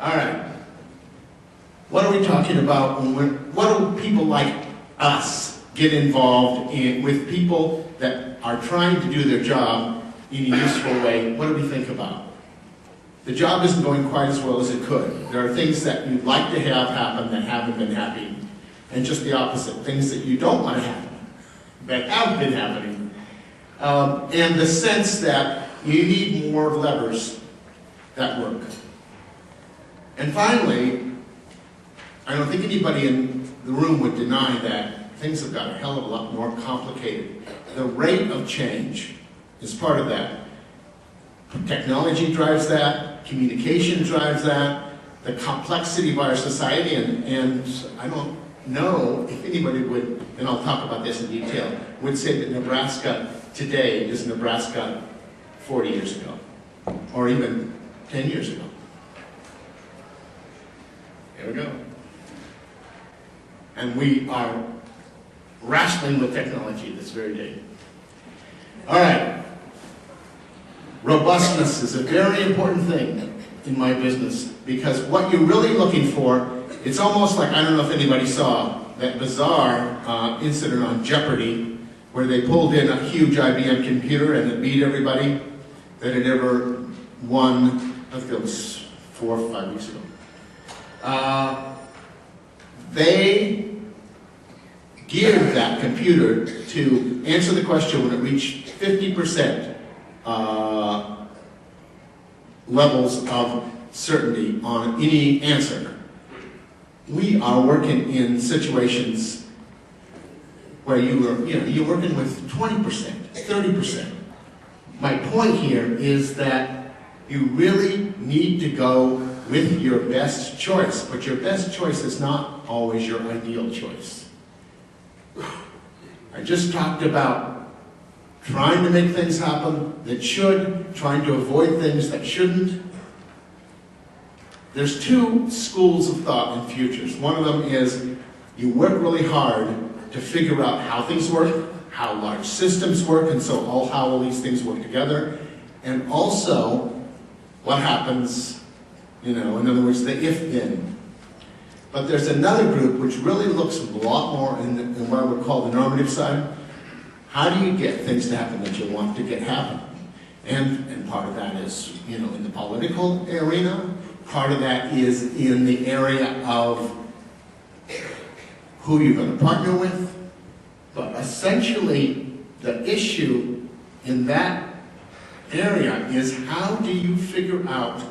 All right. What are we talking about what do people like us get involved in with people that are trying to do their job in a useful way? What do we think about? The job isn't going quite as well as it could. There are things that you'd like to have happen that haven't been happening, and just the opposite, things that you don't want to happen that have been happening. And the sense that you need more levers that work. And finally, I don't think anybody in the room would deny that things have got a hell of a lot more complicated. The rate of change is part of that. Technology drives that, communication drives that, the complexity of our society, and I don't know if anybody would, and I'll talk about this in detail, would say that Nebraska today is Nebraska 40 years ago, or even 10 years ago. There we go. And we are wrestling with technology this very day. All right. Robustness is a very important thing in my business, because what you're really looking for, it's almost like, I don't know if anybody saw that bizarre incident on Jeopardy where they pulled in a huge IBM computer and it beat everybody that had ever won. I think it was 4 or 5 weeks ago. They geared that computer to answer the question when it reached 50% levels of certainty on any answer. We are working in situations where you're working with 20%, 30%. My point here is that you really need to go with your best choice, but your best choice is not always your ideal choice. I just talked about trying to make things happen that should, trying to avoid things that shouldn't. There's two schools of thought in futures. One of them is you work really hard to figure out how things work, how large systems work, and so how all these things work together, and also what happens, in other words, the if-then. But there's another group which really looks a lot more in what I would call the normative side. How do you get things to happen that you want to get happen? And part of that is, in the political arena. Part of that is in the area of who you're going to partner with. But essentially, the issue in that area is how do you figure out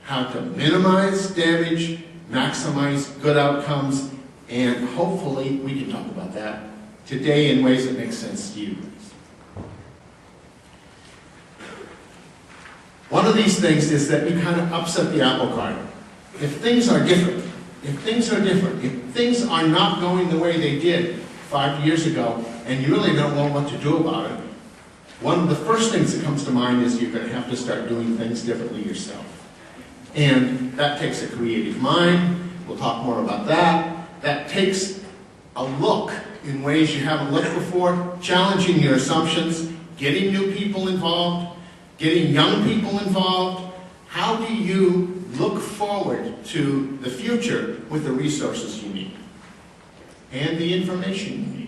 how to minimize damage, maximize good outcomes, and hopefully we can talk about that today in ways that make sense to you. One of these things is that you kind of upset the apple cart. If things are different, if things are not going the way they did 5 years ago, and you really don't know what to do about it, one of the first things that comes to mind is you're going to have to start doing things differently yourself. And that takes a creative mind. We'll talk more about that. That takes a look in ways you haven't looked before, challenging your assumptions, getting new people involved, getting young people involved. How do you look forward to the future with the resources you need and the information you need?